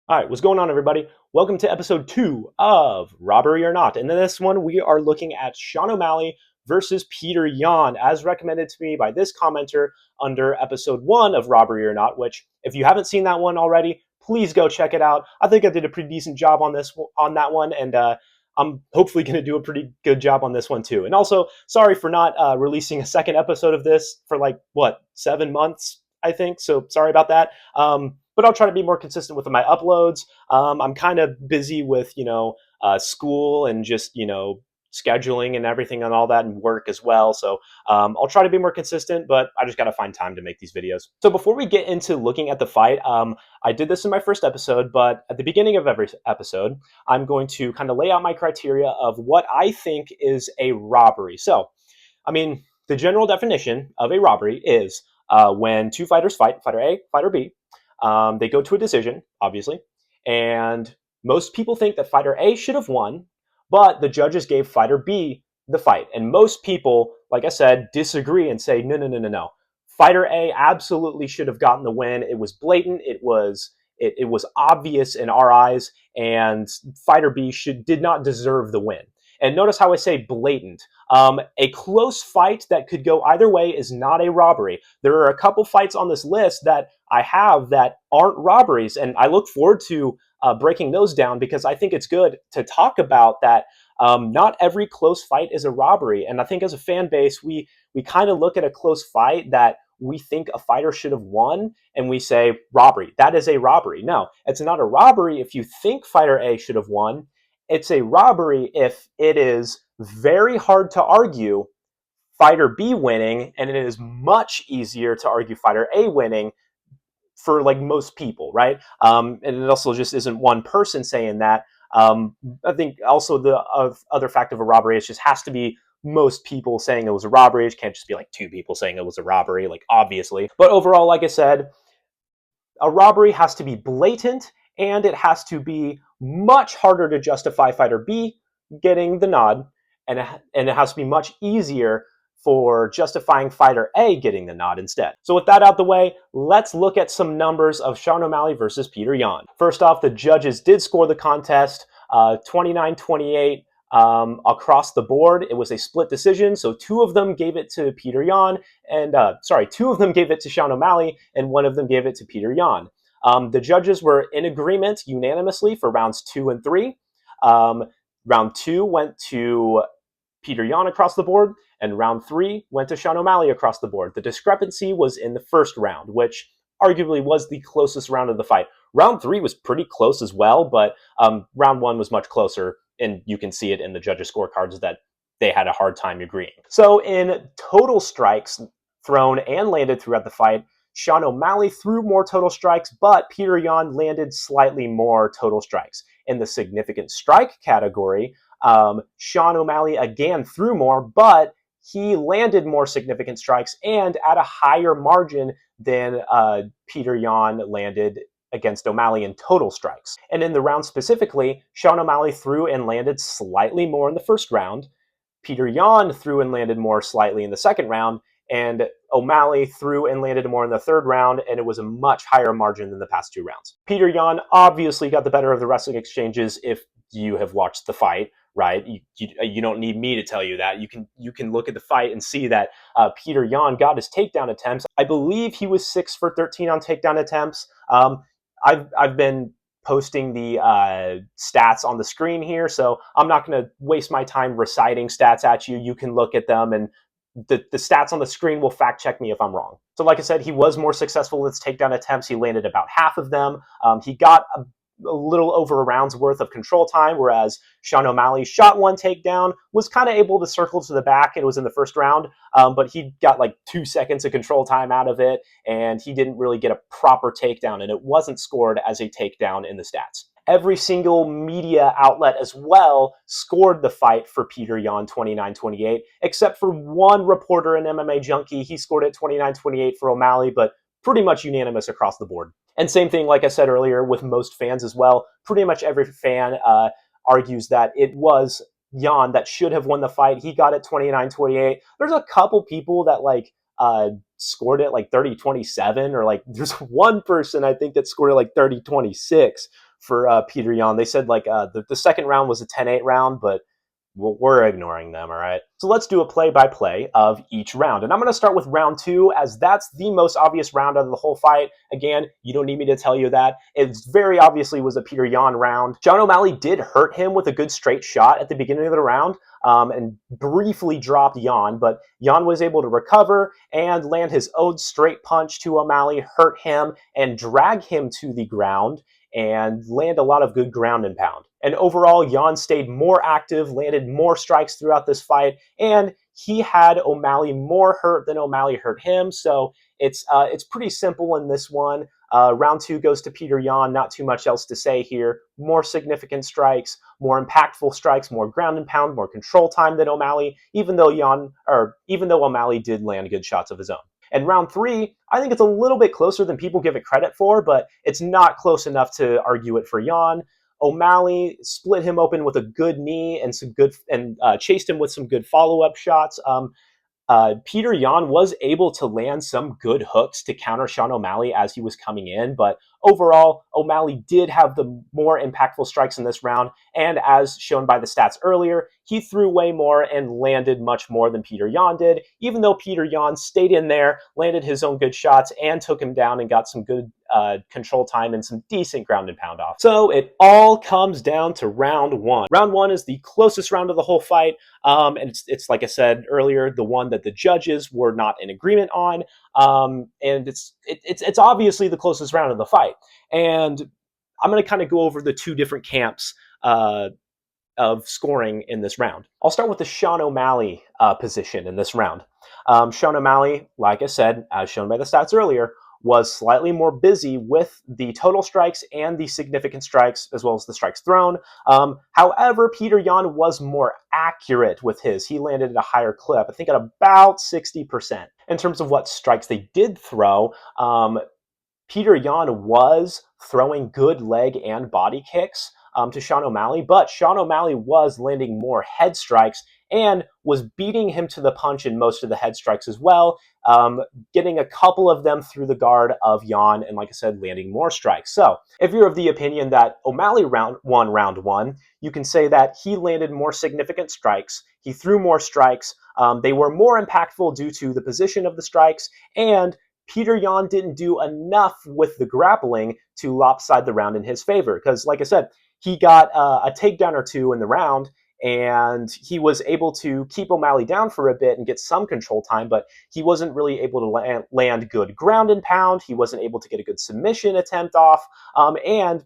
All right, what's going on, everybody? Welcome to episode 2 of Robbery or Not. And in this one, we are looking at Sean O'Malley versus Peter Yan, as recommended to me by this commenter under episode 1 of Robbery or Not, which, if you haven't seen that one already, please go check it out. I think I did a pretty decent job on that one, and I'm hopefully going to do a pretty good job on this one too. And also, sorry for not releasing a second episode of this for 7 months, I think. So sorry about that. But I'll try to be more consistent with my uploads. I'm kind of busy with, school and just, scheduling and everything and all that and work as well. So I'll try to be more consistent, but I just got to find time to make these videos. So before we get into looking at the fight, I did this in my first episode, but at the beginning of every episode, I'm going to kind of lay out my criteria of what I think is a robbery. So, the general definition of a robbery is when two fighters fight, fighter A, fighter B. They go to a decision, obviously, and most people think that fighter A should have won, but the judges gave fighter B the fight. And most people, like I said, disagree and say, no, no, no, no, no. Fighter A absolutely should have gotten the win. It was blatant. It was obvious in our eyes, and fighter B did not deserve the win. And notice how I say blatant. A close fight that could go either way is not a robbery. There are a couple fights on this list that I have that aren't robberies, and I look forward to breaking those down because I think it's good to talk about that. Not every close fight is a robbery, and I think as a fan base, we kind of look at a close fight that we think a fighter should have won, and we say robbery. That is a robbery. No, it's not a robbery if you think fighter A should have won. It's a robbery if it is very hard to argue fighter B winning, and it is much easier to argue fighter A winning for most people, right? And it also just isn't one person saying that. I think also the other fact of a robbery is just has to be most people saying it was a robbery. It can't just be two people saying it was a robbery, obviously. But overall, like I said, a robbery has to be blatant, and it has to be much harder to justify fighter B getting the nod, and it has to be much easier for justifying fighter A getting the nod instead. So with that out the way, let's look at some numbers of Sean O'Malley versus Peter Yan. First off, the judges did score the contest 29-28 across the board. It was a split decision, so two of them gave it to Peter Yan, and two of them gave it to Sean O'Malley, and one of them gave it to Peter Yan. The judges were in agreement unanimously for rounds 2 and 3. Round 2 went to Peter Yan across the board, and round 3 went to Sean O'Malley across the board. The discrepancy was in the first round, which arguably was the closest round of the fight. Round 3 was pretty close as well, but round 1 was much closer, and you can see it in the judges' scorecards that they had a hard time agreeing. So in total strikes thrown and landed throughout the fight, Sean O'Malley threw more total strikes, but Peter Yan landed slightly more total strikes. In the significant strike category, Sean O'Malley again threw more, but he landed more significant strikes and at a higher margin than Peter Yan landed against O'Malley in total strikes. And in the round specifically, Sean O'Malley threw and landed slightly more in the first round. Peter Yan threw and landed more slightly in the second round, and O'Malley threw and landed more in the third round, and it was a much higher margin than the past two rounds. Peter Yan obviously got the better of the wrestling exchanges if you have watched the fight, right? You don't need me to tell you that. You can look at the fight and see that Peter Yan got his takedown attempts. I believe he was 6 for 13 on takedown attempts. I've been posting the stats on the screen here, so I'm not going to waste my time reciting stats at you. You can look at them, and the stats on the screen will fact check me if I'm wrong. So like I said, he was more successful with his takedown attempts. He landed about half of them. He got a little over a round's worth of control time, whereas Sean O'Malley shot one takedown, was kind of able to circle to the back. It was in the first round, but he got 2 seconds of control time out of it, and he didn't really get a proper takedown, and it wasn't scored as a takedown in the stats. Every single media outlet as well scored the fight for Peter Yan 29-28, except for one reporter in MMA Junkie. He scored it 29-28 for O'Malley, but pretty much unanimous across the board. And same thing, like I said earlier, with most fans as well. Pretty much every fan argues that it was Yan that should have won the fight. He got it 29-28. There's a couple people that scored it 30-27, or there's one person I think that scored it 30-26 for Peter Yan. They said like the second round was a 10-8 round, but we're ignoring them, all right? So let's do a play-by-play of each round. And I'm going to start with round 2, as that's the most obvious round out of the whole fight. Again, you don't need me to tell you that. It very obviously was a Peter Yan round. Sean O'Malley did hurt him with a good straight shot at the beginning of the round, and briefly dropped Yan, but Yan was able to recover and land his own straight punch to O'Malley, hurt him, and drag him to the ground, and land a lot of good ground and pound. And overall, Yan stayed more active, landed more strikes throughout this fight, and he had O'Malley more hurt than O'Malley hurt him. So it's pretty simple in this one. Round 2 goes to Peter Yan. Not too much else to say here. More significant strikes, more impactful strikes, more ground and pound, more control time than O'Malley, even though O'Malley did land good shots of his own. And round 3, I think it's a little bit closer than people give it credit for, but it's not close enough to argue it for Yan. O'Malley split him open with a good knee and chased him with some good follow-up shots. Peter Yan was able to land some good hooks to counter Sean O'Malley as he was coming in, but overall, O'Malley did have the more impactful strikes in this round, and as shown by the stats earlier, he threw way more and landed much more than Peter Yan did, even though Peter Yan stayed in there, landed his own good shots, and took him down and got some good control time and some decent ground and pound off. So it all comes down to round 1. Round 1 is the closest round of the whole fight, and it's like I said earlier, the one that the judges were not in agreement on, and it's obviously the closest round of the fight. And I'm going to kind of go over the two different camps of scoring in this round. I'll start with the Sean O'Malley position in this round. Sean O'Malley, like I said, as shown by the stats earlier, was slightly more busy with the total strikes and the significant strikes, as well as the strikes thrown. However, Peter Yan was more accurate with his. He landed at a higher clip, I think at about 60%. In terms of what strikes they did throw, Peter Yan was throwing good leg and body kicks to Sean O'Malley, but Sean O'Malley was landing more head strikes and was beating him to the punch in most of the head strikes as well, getting a couple of them through the guard of Yan, and like I said, landing more strikes. So if you're of the opinion that O'Malley won round 1, you can say that he landed more significant strikes, he threw more strikes, they were more impactful due to the position of the strikes, and Peter Yan didn't do enough with the grappling to lopside the round in his favor. Because, like I said, he got a takedown or two in the round, and he was able to keep O'Malley down for a bit and get some control time, but he wasn't really able to land good ground and pound. He wasn't able to get a good submission attempt off, and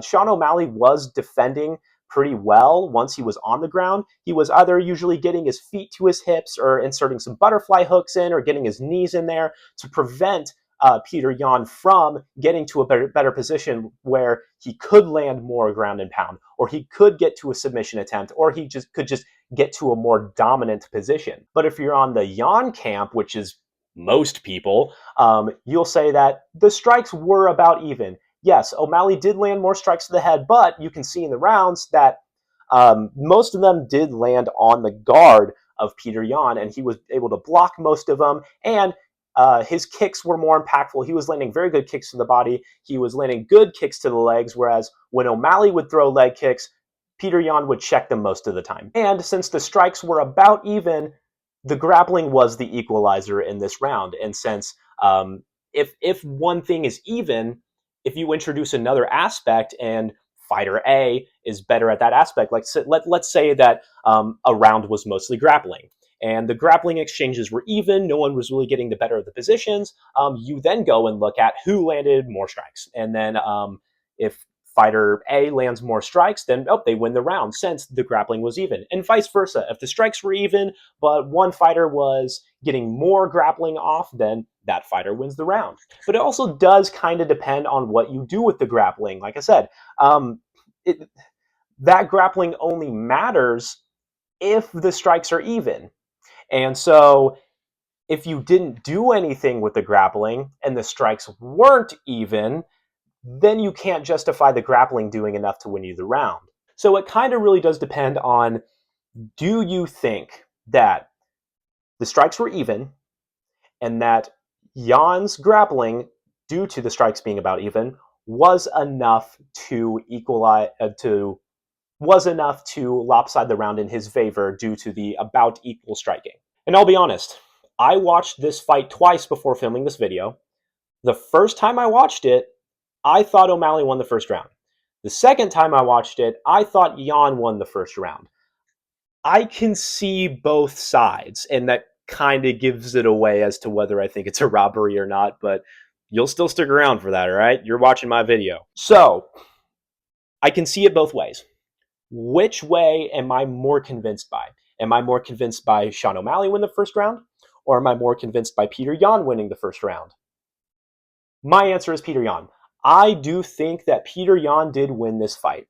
Sean O'Malley was defending pretty well once he was on the ground. He was either usually getting his feet to his hips or inserting some butterfly hooks in or getting his knees in there to prevent Peter Yan from getting to a better position where he could land more ground and pound, or he could get to a submission attempt, or he could just get to a more dominant position. But if you're on the Yan camp, which is most people, you'll say that the strikes were about even. Yes, O'Malley did land more strikes to the head, but you can see in the rounds that most of them did land on the guard of Peter Yan, and he was able to block most of them, and his kicks were more impactful. He was landing very good kicks to the body. He was landing good kicks to the legs, whereas when O'Malley would throw leg kicks, Peter Yan would check them most of the time. And since the strikes were about even, the grappling was the equalizer in this round. And since if one thing is even, if you introduce another aspect and fighter A is better at that aspect, like let's say that a round was mostly grappling, and the grappling exchanges were even, no one was really getting the better of the positions, you then go and look at who landed more strikes. And then if fighter A lands more strikes, then they win the round since the grappling was even. And vice versa. If the strikes were even, but one fighter was getting more grappling off, then that fighter wins the round. But it also does kind of depend on what you do with the grappling. Like I said, that grappling only matters if the strikes are even. And so if you didn't do anything with the grappling and the strikes weren't even, then you can't justify the grappling doing enough to win you the round. So it kind of really does depend on, do you think that the strikes were even and that Yan's grappling, due to the strikes being about even, was enough to equalize was enough to lopside the round in his favor due to the about equal striking. And I'll be honest, I watched this fight twice before filming this video. The first time I watched it, I thought O'Malley won the first round. The second time I watched it, I thought Jan won the first round. I can see both sides, and that kind of gives it away as to whether I think it's a robbery or not, but you'll still stick around for that, all right? You're watching my video. So, I can see it both ways. Which way am I more convinced by? Am I more convinced by Sean O'Malley winning the first round? Or am I more convinced by Peter Yan winning the first round? My answer is Peter Yan. I do think that Peter Yan did win this fight.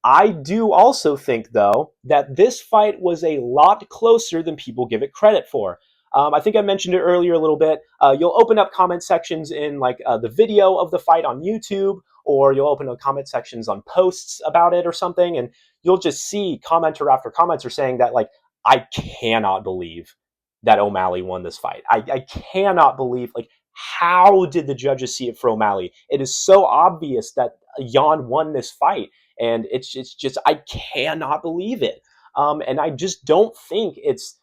I do also think, though, that this fight was a lot closer than people give it credit for. I think I mentioned it earlier a little bit. You'll open up comment sections in like the video of the fight on YouTube, or you'll open up comment sections on posts about it or something, and you'll just see commenter after commenter saying that, like, I cannot believe that O'Malley won this fight. I cannot believe, like, how did the judges see it for O'Malley? It is so obvious that Yan won this fight, and it's just I cannot believe it. And I just don't think it's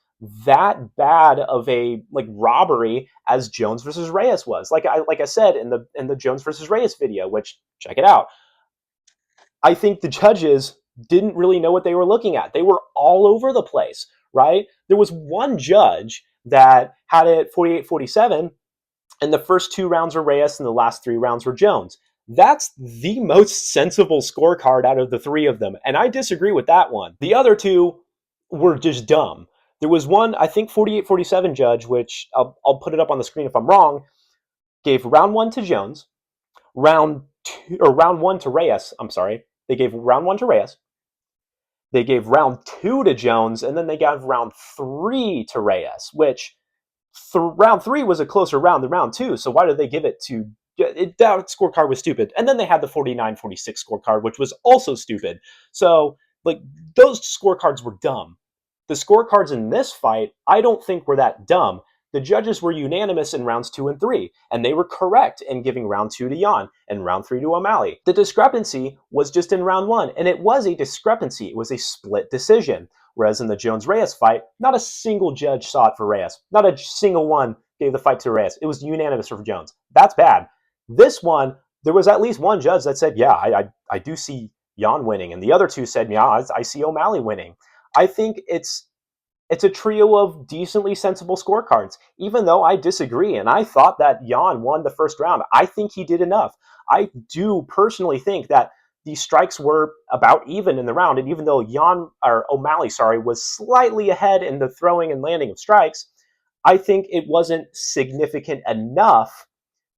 that bad of a like robbery as Jones versus Reyes was. Like I said in the Jones versus Reyes video, which check it out. I think the judges didn't really know what they were looking at. They were all over the place, right? There was one judge that had it 48-47, and the first 2 rounds were Reyes and the last 3 rounds were Jones. That's the most sensible scorecard out of the 3 of them, and I disagree with that one. The other 2 were just dumb. There was one, I think 48-47 judge, which I'll put it up on the screen if I'm wrong, gave round 1 to Jones, round 1 to Reyes. I'm sorry. They gave round 1 to Reyes. They gave round 2 to Jones, and then they gave round 3 to Reyes, which round 3 was a closer round than round 2, so why did they give it to that scorecard was stupid. And then they had the 49-46 scorecard, which was also stupid. So, like, those scorecards were dumb. The scorecards in this fight, I don't think were that dumb. The judges were unanimous in rounds 2 and 3, and they were correct in giving round 2 to Yan and round 3 to O'Malley. The discrepancy was just in round 1, and it was a discrepancy. It was a split decision. Whereas in the Jones-Reyes fight, not a single judge saw it for Reyes. Not a single one gave the fight to Reyes. It was unanimous for Jones. That's bad. This one, there was at least one judge that said, yeah, I do see Yan winning. And the other 2 said, yeah, I see O'Malley winning. I think it's a trio of decently sensible scorecards, even though I disagree. And I thought that Yan won the first round. I think he did enough. I do personally think that the strikes were about even in the round. And even though O'Malley, was slightly ahead in the throwing and landing of strikes, I think it wasn't significant enough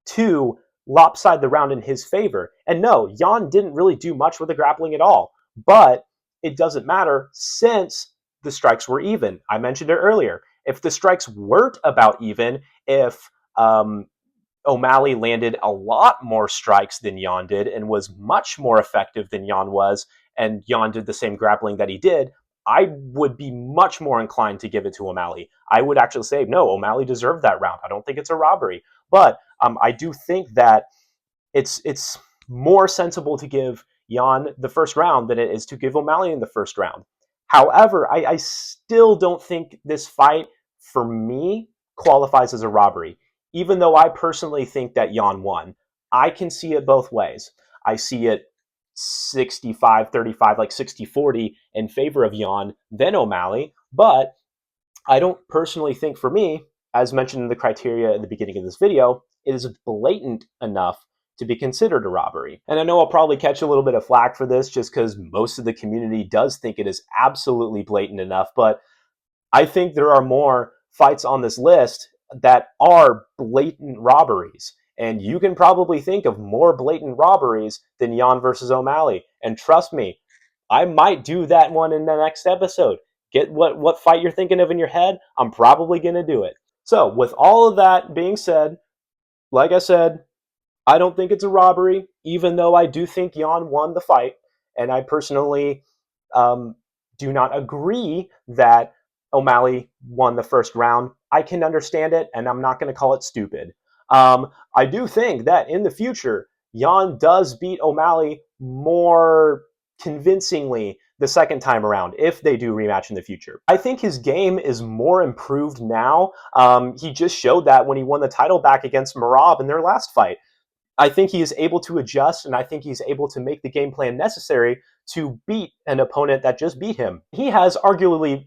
to lopside the round in his favor. And no, Yan didn't really do much with the grappling at all. But it doesn't matter since the strikes were even. I mentioned it earlier. If the strikes weren't about even, if O'Malley landed a lot more strikes than Yan did and was much more effective than Yan was, and Yan did the same grappling that he did, I would be much more inclined to give it to O'Malley. I would actually say, no, O'Malley deserved that round. I don't think it's a robbery. But I do think that it's more sensible to give Yan the first round than it is to give O'Malley in the first round. However, I still don't think this fight, for me, qualifies as a robbery. Even though I personally think that Yan won, I can see it both ways. I see it 65-35, like 60-40 in favor of Yan than O'Malley, but I don't personally think, for me, as mentioned in the criteria in the beginning of this video, it is blatant enough to be considered a robbery. And I know I'll probably catch a little bit of flack for this just because most of the community does think it is absolutely blatant enough, but I think there are more fights on this list that are blatant robberies. And you can probably think of more blatant robberies than Yan versus O'Malley. And trust me, I might do that one in the next episode. Get what fight you're thinking of in your head, I'm probably going to do it. So with all of that being said, like I said, I don't think it's a robbery, even though I do think Yan won the fight. And I personally do not agree that O'Malley won the first round. I can understand it, and I'm not going to call it stupid. I do think that in the future, Jan does beat O'Malley more convincingly the second time around if they do rematch in the future. I think his game is more improved now. He just showed that when he won the title back against Marab in their last fight. I think he is able to adjust, and I think he's able to make the game plan necessary to beat an opponent that just beat him. He has arguably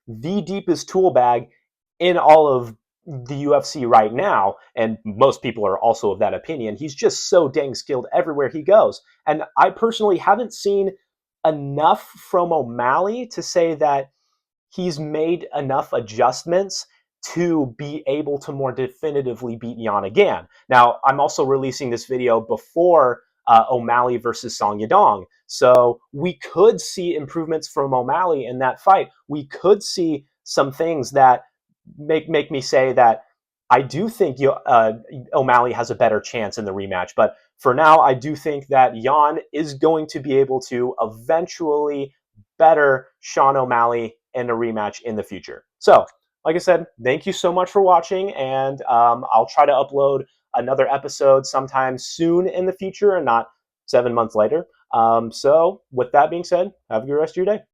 the deepest tool bag in all of the UFC right now, and most people are also of that opinion. He's just so dang skilled everywhere he goes. And I personally haven't seen enough from O'Malley to say that he's made enough adjustments to be able to more definitively beat Yan again. Now, I'm also releasing this video before O'Malley versus Song Yadong. So we could see improvements from O'Malley in that fight. We could see some things that make me say that I do think O'Malley has a better chance in the rematch. But for now, I do think that Yan is going to be able to eventually better Sean O'Malley in a rematch in the future. So, like I said, thank you so much for watching, and I'll try to upload another episode sometime soon in the future and not 7 months later. So, with that being said, have a good rest of your day.